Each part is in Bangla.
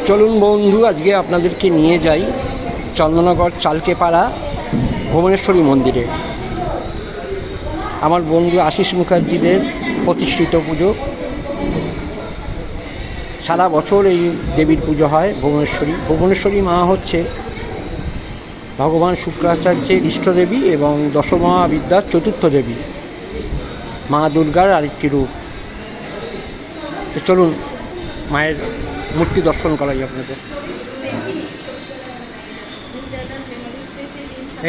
চলুন বন্ধু, আজকে আপনাদেরকে নিয়ে যাই চন্দননগর চালকেপাড়া ভুবনেশ্বরী মন্দিরে। আমার বন্ধু আশিস মুখার্জিদের প্রতিষ্ঠিত পুজো। সারা বছর এই দেবীর পুজো হয় ভুবনেশ্বরী। ভুবনেশ্বরী মা হচ্ছে ভগবান শুক্রাচার্যের ইষ্টদেবী এবং দশমহাবিদ্যার চতুর্থ দেবী, মা দুর্গার আরেকটি রূপ। চলুন মায়ের মূর্তি দর্শন করাই আপনাদের।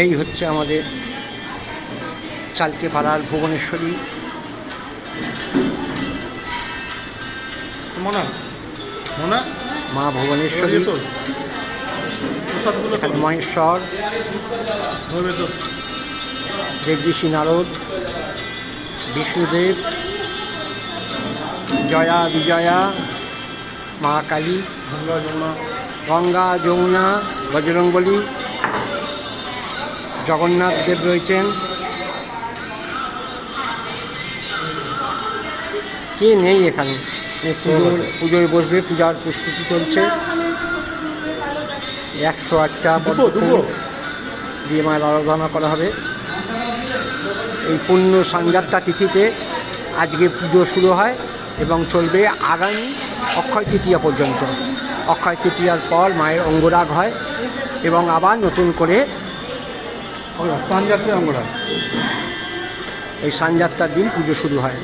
এই হচ্ছে আমাদের চালকেপাড়ার ভুবনেশ্বরী মা ভুবনেশ্বরী। এখানে মহেশ্বর, দেবঋষি নারদ, বিষ্ণুদেব, জয়া বিজয়া, মা কালী, গঙ্গা যমুনা, বজরংবলী, জগন্নাথ দেব রয়েছেন। কে নেই এখানে? পুজোয় বসবে, পূজার প্রস্তুতি চলছে। 108টা দিয়ে মায়ের আরাধনা করা হবে। এই পূর্ণ সানযাত্রা তিথিতে আজকে পুজো শুরু হয় এবং চলবে আগামী অক্ষয় তৃতীয়া পর্যন্ত। অক্ষয় তৃতীয়ার পর মায়ের অঙ্গরাগ হয় এবং আবার নতুন করে সানযাত্রা অঙ্গরাগ। এই সানযাত্রার দিন পুজো শুরু হয়।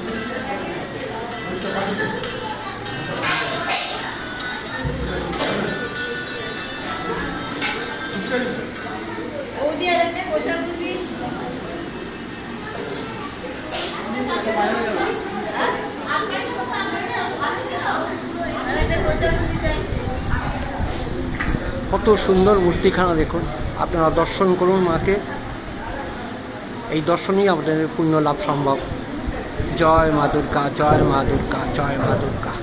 কত সুন্দর মূর্তিখানা দেখুন, আপনারা দর্শন করুন মাকে। এই দর্শনেই আমাদের পুণ্য লাভ সম্ভব। জয় মা দুর্গা, জয় মা দুর্গা, জয় মা দুর্গা।